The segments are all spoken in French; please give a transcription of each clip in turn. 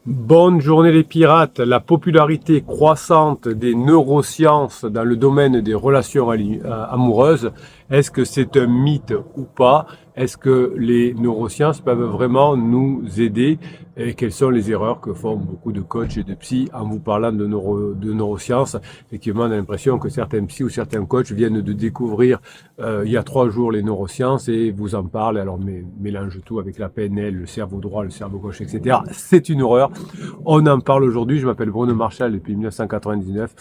Bonne journée les pirates. La popularité croissante des neurosciences dans le domaine des relations amoureuses, est-ce que c'est un mythe ou pas? Est-ce que les neurosciences peuvent vraiment nous aider? Et quelles sont les erreurs que font beaucoup de coachs et de psy en vous parlant de neurosciences? Effectivement, on a l'impression que certains psys ou certains coachs viennent de découvrir il y a 3 jours les neurosciences et vous en parlent. Alors mélange tout avec la PNL, le cerveau droit, le cerveau gauche, etc. C'est une horreur. On en parle aujourd'hui. Je m'appelle Bruno Marchal depuis 1999.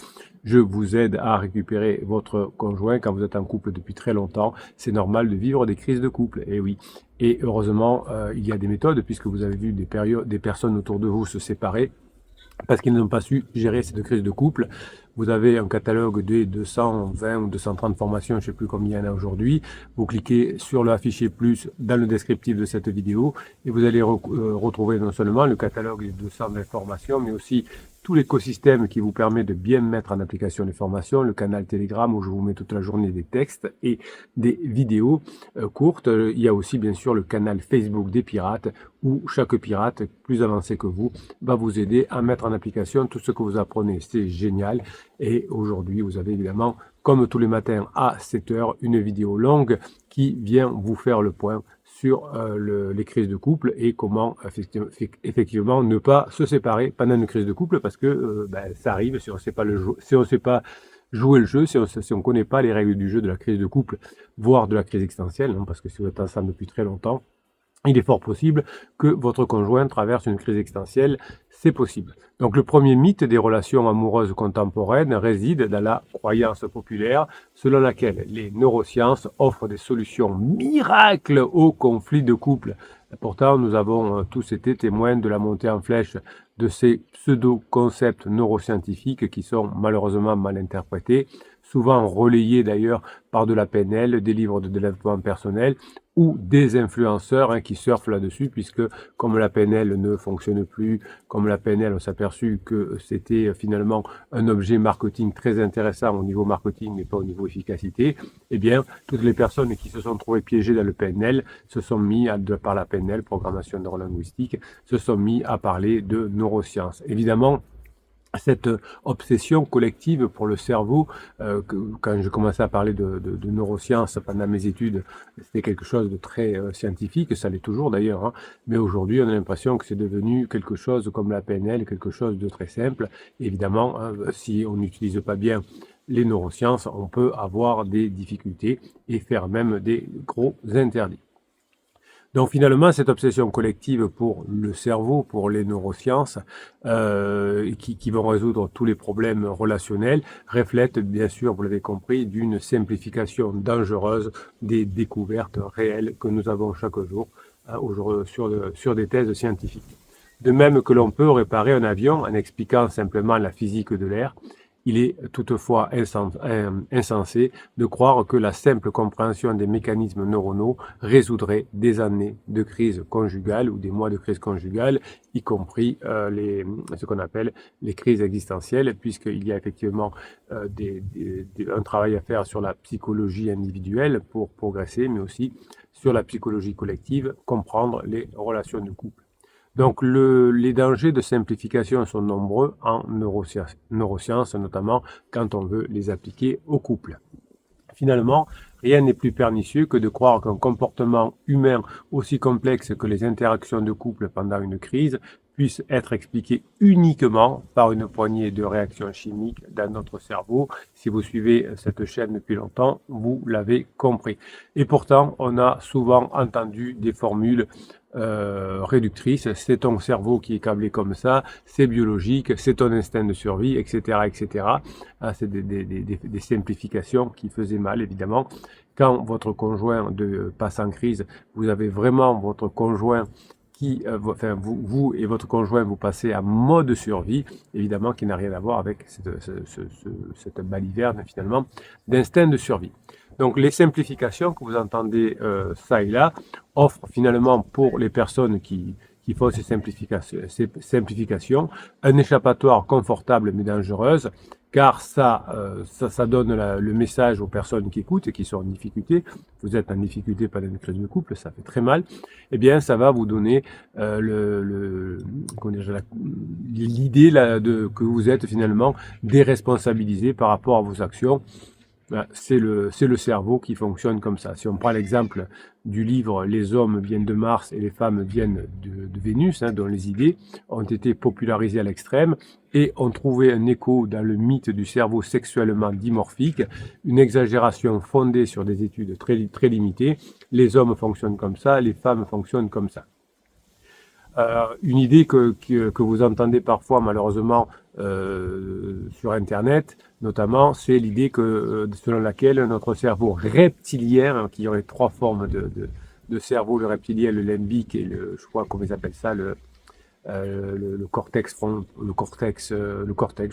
Je vous aide à récupérer votre conjoint quand vous êtes en couple depuis très longtemps. C'est normal de vivre des crises de couple. Et oui. Et heureusement, il y a des méthodes puisque vous avez vu des personnes autour de vous se séparer parce qu'ils n'ont pas su gérer cette crise de couple. Vous avez un catalogue de 220 ou 230 formations, je ne sais plus combien il y en a aujourd'hui. Vous cliquez sur le affiché plus dans le descriptif de cette vidéo et vous allez retrouver non seulement le catalogue des 220 formations, mais aussi tout l'écosystème qui vous permet de bien mettre en application les formations, le canal Telegram où je vous mets toute la journée des textes et des vidéos courtes. Il y a aussi bien sûr le canal Facebook des pirates où chaque pirate plus avancé que vous va vous aider à mettre en application tout ce que vous apprenez. C'est génial. Et aujourd'hui, vous avez évidemment, comme tous les matins à 7 heures, une vidéo longue qui vient vous faire le point sur les crises de couple et comment effectivement ne pas se séparer pendant une crise de couple parce que ça arrive si on ne sait pas sait pas jouer le jeu, si on connaît pas les règles du jeu de la crise de couple, voire de la crise existentielle, hein, parce que si vous êtes ensemble depuis très longtemps, il est fort possible que votre conjoint traverse une crise existentielle, c'est possible. Donc le premier mythe des relations amoureuses contemporaines réside dans la croyance populaire selon laquelle les neurosciences offrent des solutions miracles aux conflits de couple. Pourtant, nous avons tous été témoins de la montée en flèche de ces pseudo-concepts neuroscientifiques qui sont malheureusement mal interprétés, souvent relayés d'ailleurs par de la PNL, des livres de développement personnel ou des influenceurs qui surfent là-dessus, puisque comme la PNL ne fonctionne plus, comme la PNL, on s'est aperçu que c'était finalement un objet marketing très intéressant au niveau marketing, mais pas au niveau efficacité, eh bien, toutes les personnes qui se sont trouvées piégées dans le PNL se sont mis, par la PNL, programmation neurolinguistique, se sont mis à parler de neurosciences. Évidemment, cette obsession collective pour le cerveau, quand je commençais à parler de neurosciences pendant mes études, c'était quelque chose de très scientifique, ça l'est toujours d'ailleurs, hein, mais aujourd'hui on a l'impression que c'est devenu quelque chose comme la PNL, quelque chose de très simple. Évidemment, hein, si on n'utilise pas bien les neurosciences, on peut avoir des difficultés et faire même des gros interdits. Donc finalement, cette obsession collective pour le cerveau, pour les neurosciences, qui vont résoudre tous les problèmes relationnels, reflète bien sûr, vous l'avez compris, d'une simplification dangereuse des découvertes réelles que nous avons chaque jour sur des thèses scientifiques. De même que l'on peut réparer un avion en expliquant simplement la physique de l'air, il est toutefois insensé de croire que la simple compréhension des mécanismes neuronaux résoudrait des années de crise conjugale ou des mois de crise conjugale, y compris ce qu'on appelle les crises existentielles, puisqu'il y a effectivement un travail à faire sur la psychologie individuelle pour progresser, mais aussi sur la psychologie collective, comprendre les relations de couple. Donc les dangers de simplification sont nombreux en neurosciences, notamment quand on veut les appliquer au couple. Finalement, rien n'est plus pernicieux que de croire qu'un comportement humain aussi complexe que les interactions de couple pendant une crise puisse être expliqué uniquement par une poignée de réactions chimiques dans notre cerveau. Si vous suivez cette chaîne depuis longtemps, vous l'avez compris. Et pourtant, on a souvent entendu des formules réductrices. C'est ton cerveau qui est câblé comme ça, c'est biologique, c'est ton instinct de survie, etc., etc. Ah, c'est des simplifications qui faisaient mal, évidemment. Quand votre conjoint passe en crise, vous avez vraiment votre conjoint vous et votre conjoint, vous passez en mode survie, évidemment, qui n'a rien à voir avec cette baliverne, finalement, d'instinct de survie. Donc, les simplifications que vous entendez ça et là offrent finalement pour les personnes qui qui font ces simplifications. Un échappatoire confortable mais dangereuse, car ça donne le message aux personnes qui écoutent et qui sont en difficulté. Vous êtes en difficulté pendant une crise de couple, ça fait très mal. Eh bien, ça va vous donner l'idée que vous êtes finalement déresponsabilisé par rapport à vos actions. C'est le cerveau qui fonctionne comme ça. Si on prend l'exemple du livre « Les hommes viennent de Mars et les femmes viennent de Vénus », dont les idées ont été popularisées à l'extrême et ont trouvé un écho dans le mythe du cerveau sexuellement dimorphique, une exagération fondée sur des études très, très limitées. Les hommes fonctionnent comme ça, les femmes fonctionnent comme ça. Une idée que vous entendez parfois malheureusement sur Internet, notamment, c'est l'idée selon laquelle notre cerveau reptilien, qui aurait 3 formes de cerveau, le reptilien, le limbique et je crois comment ils appellent ça, le cortex le cortex,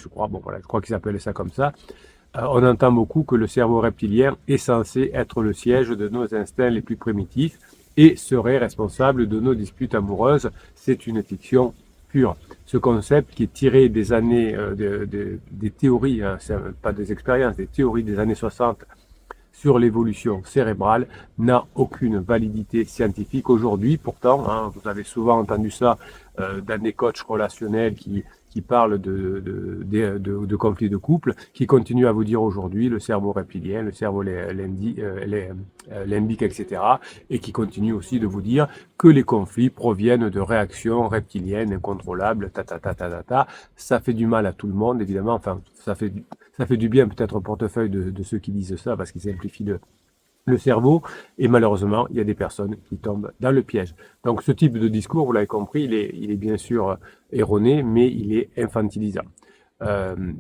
je crois. Bon voilà, je crois qu'ils appellent ça comme ça. On entend beaucoup que le cerveau reptilien est censé être le siège de nos instincts les plus primitifs et serait responsable de nos disputes amoureuses. C'est une fiction pure. Ce concept qui est tiré des années, des théories, pas des expériences, des théories des années 60 sur l'évolution cérébrale, n'a aucune validité scientifique aujourd'hui. Pourtant, vous avez souvent entendu ça dans des coachs relationnels qui parlent de conflits de couple, qui continuent à vous dire aujourd'hui le cerveau reptilien, le cerveau limbique, etc. Et qui continuent aussi de vous dire que les conflits proviennent de réactions reptiliennes incontrôlables, Ça fait du mal à tout le monde, évidemment. Enfin, ça fait du bien peut-être au portefeuille de ceux qui disent ça, parce qu'ils simplifient le cerveau, et malheureusement, il y a des personnes qui tombent dans le piège. Donc ce type de discours, vous l'avez compris, il est bien sûr erroné, mais il est infantilisant.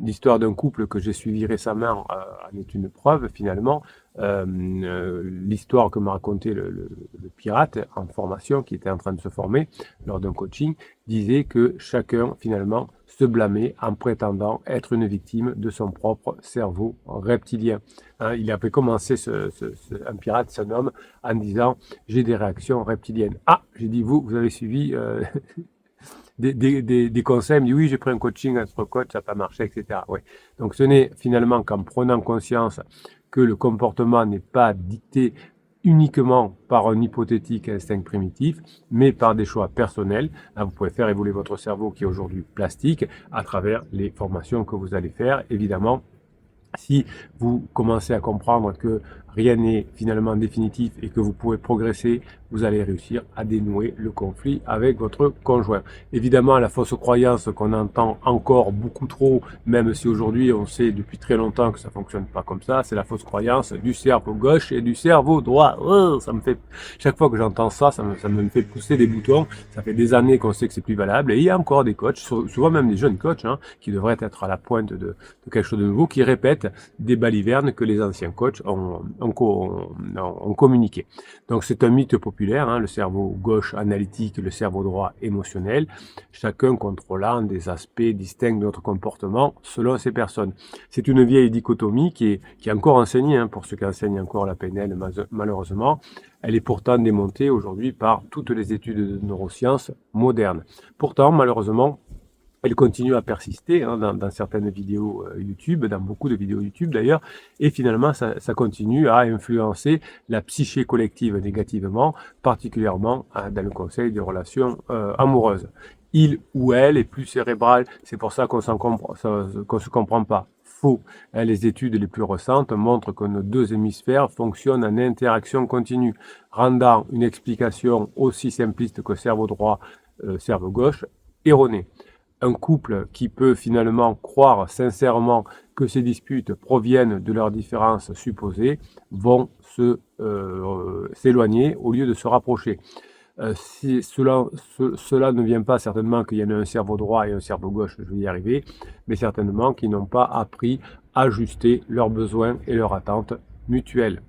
L'histoire d'un couple que j'ai suivi récemment en est une preuve finalement. L'histoire que m'a raconté le pirate en formation, qui était en train de se former lors d'un coaching, disait que chacun finalement se blâmait en prétendant être une victime de son propre cerveau reptilien. Il avait commencé, un pirate, c'est un homme, en disant « j'ai des réactions reptiliennes ». Ah, j'ai dit, vous avez suivi des conseils, il me dit oui, j'ai pris un coaching, un coach, ça n'a pas marché, etc. Ouais. Donc ce n'est finalement qu'en prenant conscience que le comportement n'est pas dicté uniquement par un hypothétique instinct primitif, mais par des choix personnels. Là, vous pouvez faire évoluer votre cerveau qui est aujourd'hui plastique à travers les formations que vous allez faire. Évidemment, si vous commencez à comprendre que rien n'est finalement définitif et que vous pouvez progresser, vous allez réussir à dénouer le conflit avec votre conjoint. Évidemment, la fausse croyance qu'on entend encore beaucoup trop, même si aujourd'hui on sait depuis très longtemps que ça fonctionne pas comme ça, c'est la fausse croyance du cerveau gauche et du cerveau droit. Oh, ça me fait, chaque fois que j'entends ça, ça me fait pousser des boutons. Ça fait des années qu'on sait que c'est plus valable. Et il y a encore des coachs, souvent même des jeunes coachs, qui devraient être à la pointe de quelque chose de nouveau, qui répètent des balivernes que les anciens coachs ont communiqué. Donc c'est un mythe populaire, le cerveau gauche analytique, le cerveau droit émotionnel, chacun contrôlant des aspects distincts de notre comportement selon ces personnes. C'est une vieille dichotomie qui est encore enseignée, pour ceux qui enseignent encore la PNL malheureusement. Elle est pourtant démontée aujourd'hui par toutes les études de neurosciences modernes. Pourtant, malheureusement, elle continue à persister dans certaines vidéos YouTube, dans beaucoup de vidéos YouTube d'ailleurs, et finalement ça continue à influencer la psyché collective négativement, particulièrement dans le conseil des relations amoureuses. Il ou elle est plus cérébral, c'est pour ça qu'on se comprend pas. Faux. Les études les plus récentes montrent que nos deux hémisphères fonctionnent en interaction continue, rendant une explication aussi simpliste que cerveau droit, cerveau gauche erronée. Un couple qui peut finalement croire sincèrement que ces disputes proviennent de leurs différences supposées vont s'éloigner au lieu de se rapprocher. Si cela ne vient pas certainement qu'il y en a un cerveau droit et un cerveau gauche, je vais y arriver, mais certainement qu'ils n'ont pas appris à ajuster leurs besoins et leurs attentes mutuelles.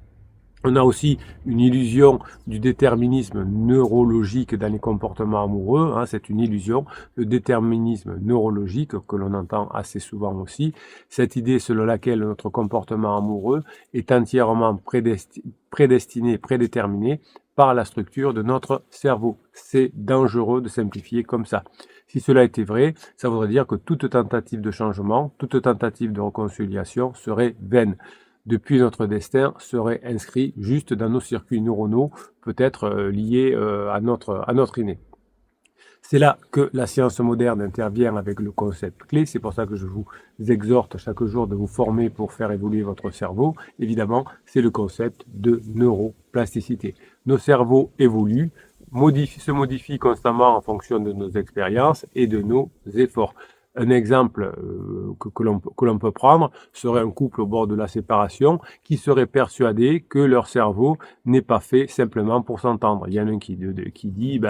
On a aussi une illusion du déterminisme neurologique dans les comportements amoureux, c'est une illusion, le déterminisme neurologique que l'on entend assez souvent aussi, cette idée selon laquelle notre comportement amoureux est entièrement prédestiné, prédéterminé par la structure de notre cerveau. C'est dangereux de simplifier comme ça. Si cela était vrai, ça voudrait dire que toute tentative de changement, toute tentative de réconciliation serait vaine. Depuis notre destin serait inscrit juste dans nos circuits neuronaux, peut-être liés à notre inné. C'est là que la science moderne intervient avec le concept clé. C'est pour ça que je vous exhorte chaque jour de vous former pour faire évoluer votre cerveau. Évidemment, c'est le concept de neuroplasticité. Nos cerveaux évoluent, se modifient constamment en fonction de nos expériences et de nos efforts. Un exemple que l'on peut prendre serait un couple au bord de la séparation qui serait persuadé que leur cerveau n'est pas fait simplement pour s'entendre. Il y en a un qui dit,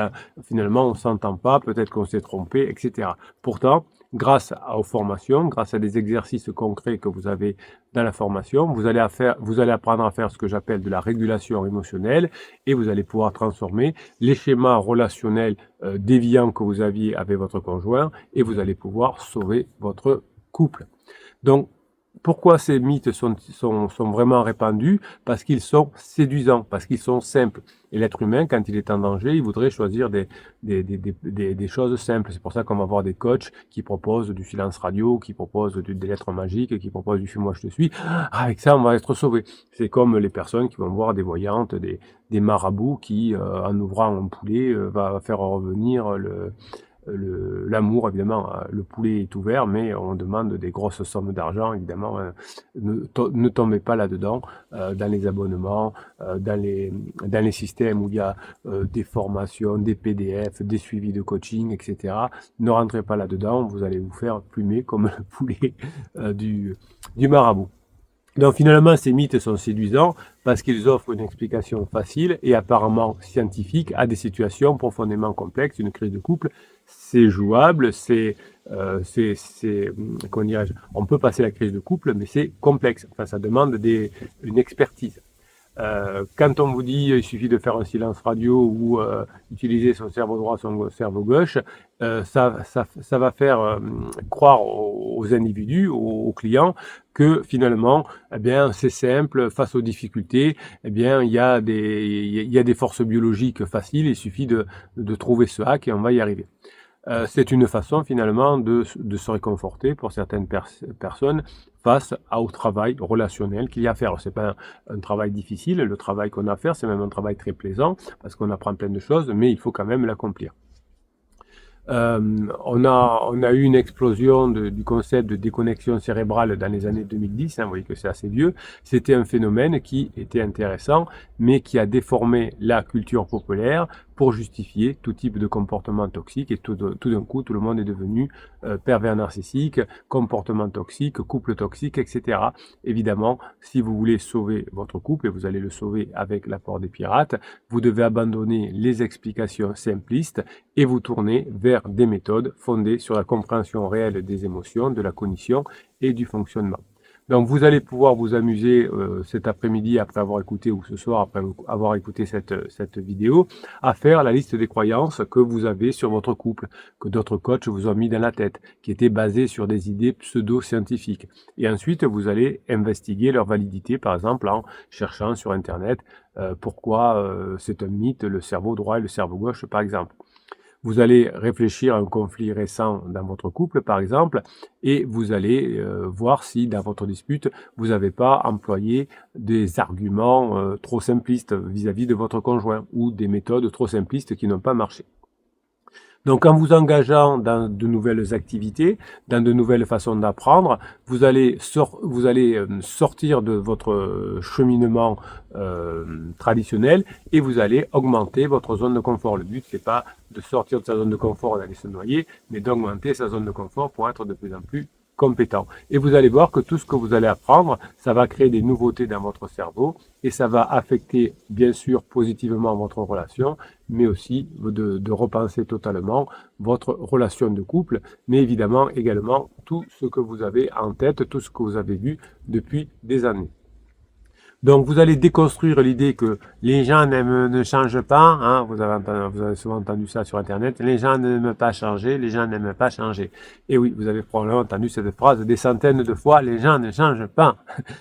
finalement, on ne s'entend pas, peut-être qu'on s'est trompé, etc. Pourtant, grâce aux formations, grâce à des exercices concrets que vous avez dans la formation, vous allez apprendre à faire ce que j'appelle de la régulation émotionnelle et vous allez pouvoir transformer les schémas relationnels déviants que vous aviez avec votre conjoint et vous allez pouvoir sauver votre couple. Donc, pourquoi ces mythes sont vraiment répandus? Parce qu'ils sont séduisants, parce qu'ils sont simples. Et l'être humain, quand il est en danger, il voudrait choisir des choses simples. C'est pour ça qu'on va voir des coachs qui proposent du silence radio, qui proposent des lettres magiques, qui proposent du suis-moi, je te suis. Avec ça, on va être sauvé. C'est comme les personnes qui vont voir des voyantes, des marabouts qui, en ouvrant un poulet, va faire revenir l'amour, évidemment, le poulet est ouvert, mais on demande des grosses sommes d'argent, évidemment. Ne tombez pas là-dedans, dans les abonnements, dans les systèmes où il y a des formations, des PDF, des suivis de coaching, etc. Ne rentrez pas là-dedans, vous allez vous faire plumer comme le poulet du marabout. Donc finalement, ces mythes sont séduisants parce qu'ils offrent une explication facile et apparemment scientifique à des situations profondément complexes. Une crise de couple, c'est jouable, comment dirais-je, on peut passer la crise de couple, mais c'est complexe. Enfin, ça demande une expertise. Quand on vous dit il suffit de faire un silence radio ou utiliser son cerveau droit, son cerveau gauche, ça va faire croire aux individus, aux clients, que finalement, eh bien, c'est simple, face aux difficultés, eh bien, il y a des forces biologiques faciles, il suffit de trouver ce hack et on va y arriver. C'est une façon finalement de se réconforter pour certaines personnes face au travail relationnel qu'il y a à faire. C'est pas un travail difficile, le travail qu'on a à faire, c'est même un travail très plaisant parce qu'on apprend plein de choses, mais il faut quand même l'accomplir. On a eu une explosion du concept de déconnexion cérébrale dans les années 2010, vous voyez que c'est assez vieux. C'était un phénomène qui était intéressant, mais qui a déformé la culture populaire pour justifier tout type de comportement toxique et tout d'un coup, tout le monde est devenu pervers narcissique, comportement toxique, couple toxique, etc. Évidemment, si vous voulez sauver votre couple, et vous allez le sauver avec l'apport des pirates, vous devez abandonner les explications simplistes et vous tourner vers des méthodes fondées sur la compréhension réelle des émotions, de la cognition et du fonctionnement. Donc vous allez pouvoir vous amuser cet après-midi après avoir écouté, ou ce soir après avoir écouté cette vidéo, à faire la liste des croyances que vous avez sur votre couple, que d'autres coachs vous ont mis dans la tête, qui étaient basées sur des idées pseudo-scientifiques. Et ensuite, vous allez investiguer leur validité, par exemple en cherchant sur Internet pourquoi c'est un mythe, le cerveau droit et le cerveau gauche, par exemple. Vous allez réfléchir à un conflit récent dans votre couple, par exemple, et vous allez voir si dans votre dispute, vous n'avez pas employé des arguments trop simplistes vis-à-vis de votre conjoint ou des méthodes trop simplistes qui n'ont pas marché. Donc en vous engageant dans de nouvelles activités, dans de nouvelles façons d'apprendre, vous allez sortir de votre cheminement traditionnel et vous allez augmenter votre zone de confort. Le but, c'est pas de sortir de sa zone de confort et d'aller se noyer, mais d'augmenter sa zone de confort pour être de plus en plus compétent. Et vous allez voir que tout ce que vous allez apprendre, ça va créer des nouveautés dans votre cerveau et ça va affecter bien sûr positivement votre relation, mais aussi de repenser totalement votre relation de couple, mais évidemment également tout ce que vous avez en tête, tout ce que vous avez vu depuis des années. Donc vous allez déconstruire l'idée que les gens ne changent pas, hein, vous avez souvent entendu ça sur Internet, les gens n'aiment pas changer, les gens n'aiment pas changer. Et oui, vous avez probablement entendu cette phrase des centaines de fois, les gens ne changent pas.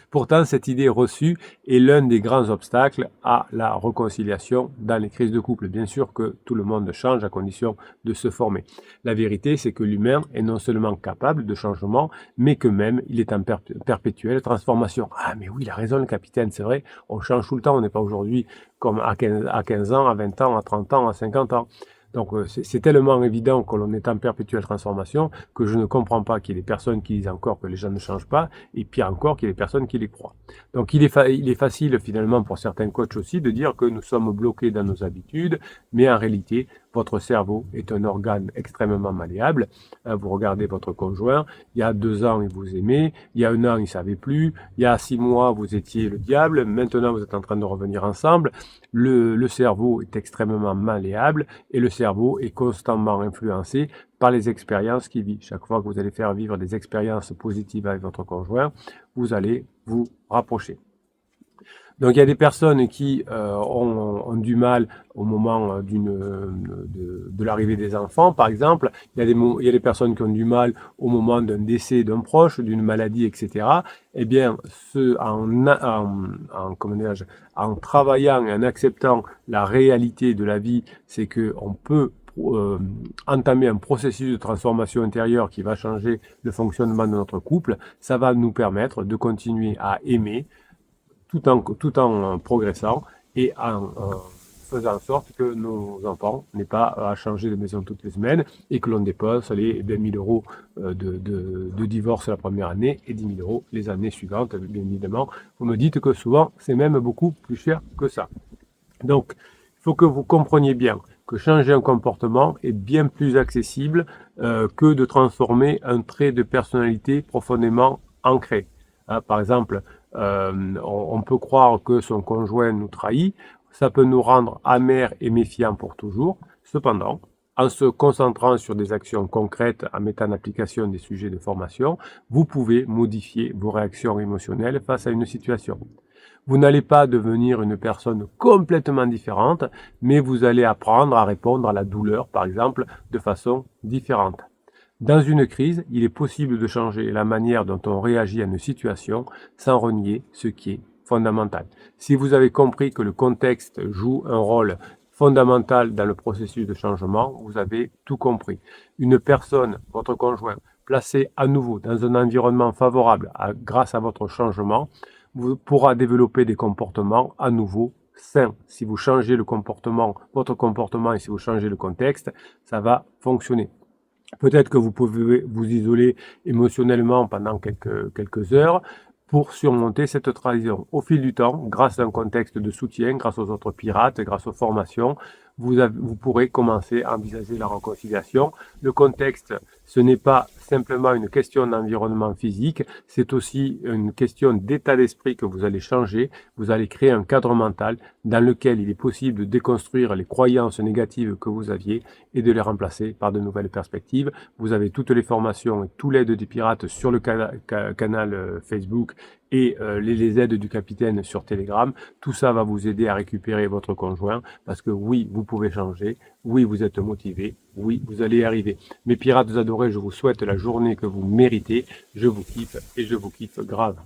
Pourtant, cette idée reçue est l'un des grands obstacles à la réconciliation dans les crises de couple. Bien sûr que tout le monde change à condition de se former. La vérité, c'est que l'humain est non seulement capable de changement, mais que même il est en perpétuelle transformation. Ah mais oui, il a raison le capitaine, c'est vrai, on change tout le temps, on n'est pas aujourd'hui comme à 15 ans, à 20 ans, à 30 ans, à 50 ans. Donc c'est tellement évident que l'on est en perpétuelle transformation que je ne comprends pas qu'il y ait des personnes qui disent encore que les gens ne changent pas, et pire encore qu'il y ait des personnes qui les croient. Donc il est facile finalement pour certains coachs aussi de dire que nous sommes bloqués dans nos habitudes, mais en réalité, votre cerveau est un organe extrêmement malléable. Vous regardez votre conjoint, il y a 2 ans, il vous aimait, il y a 1 an, il ne savait plus, il y a 6 mois, vous étiez le diable, maintenant vous êtes en train de revenir ensemble. Le cerveau est extrêmement malléable et le cerveau est constamment influencé par les expériences qu'il vit. Chaque fois que vous allez faire vivre des expériences positives avec votre conjoint, vous allez vous rapprocher. Donc il y a des personnes qui ont du mal au moment de l'arrivée des enfants, par exemple. Il y a des personnes qui ont du mal au moment d'un décès d'un proche, d'une maladie, etc. Eh bien, en travaillant et en acceptant la réalité de la vie, c'est qu'on peut entamer un processus de transformation intérieure qui va changer le fonctionnement de notre couple. Ça va nous permettre de continuer à aimer, tout en progressant et en faisant en sorte que nos enfants n'aient pas à changer de maison toutes les semaines et que l'on dépense les 20 000 euros de divorce la première année et 10 000 euros les années suivantes, bien évidemment. Vous me dites que souvent, c'est même beaucoup plus cher que ça. Donc, il faut que vous compreniez bien que changer un comportement est bien plus accessible que de transformer un trait de personnalité profondément ancré. Hein, par exemple, on peut croire que son conjoint nous trahit, ça peut nous rendre amers et méfiants pour toujours. Cependant, en se concentrant sur des actions concrètes, en mettant en application des sujets de formation, vous pouvez modifier vos réactions émotionnelles face à une situation. Vous n'allez pas devenir une personne complètement différente, mais vous allez apprendre à répondre à la douleur, par exemple, de façon différente. Dans une crise, il est possible de changer la manière dont on réagit à une situation sans renier ce qui est fondamental. Si vous avez compris que le contexte joue un rôle fondamental dans le processus de changement, vous avez tout compris. Une personne, votre conjoint, placée à nouveau dans un environnement favorable grâce à votre changement, vous pourra développer des comportements à nouveau sains. Si vous changez le comportement, votre comportement, et si vous changez le contexte, ça va fonctionner. Peut-être que vous pouvez vous isoler émotionnellement pendant quelques heures pour surmonter cette trahison. Au fil du temps, grâce à un contexte de soutien, grâce aux autres pirates, grâce aux formations, vous pourrez commencer à envisager la réconciliation. Le contexte, ce n'est pas simplement une question d'environnement physique, c'est aussi une question d'état d'esprit que vous allez changer. Vous allez créer un cadre mental dans lequel il est possible de déconstruire les croyances négatives que vous aviez et de les remplacer par de nouvelles perspectives. Vous avez toutes les formations et tout l'aide des pirates sur le canal Facebook et les aides du capitaine sur Telegram. Tout ça va vous aider à récupérer votre conjoint parce que oui, vous pouvez changer, oui, vous êtes motivé, oui, vous allez y arriver. Mes pirates adorés, je vous souhaite la journée que vous méritez. Je vous kiffe et je vous kiffe grave.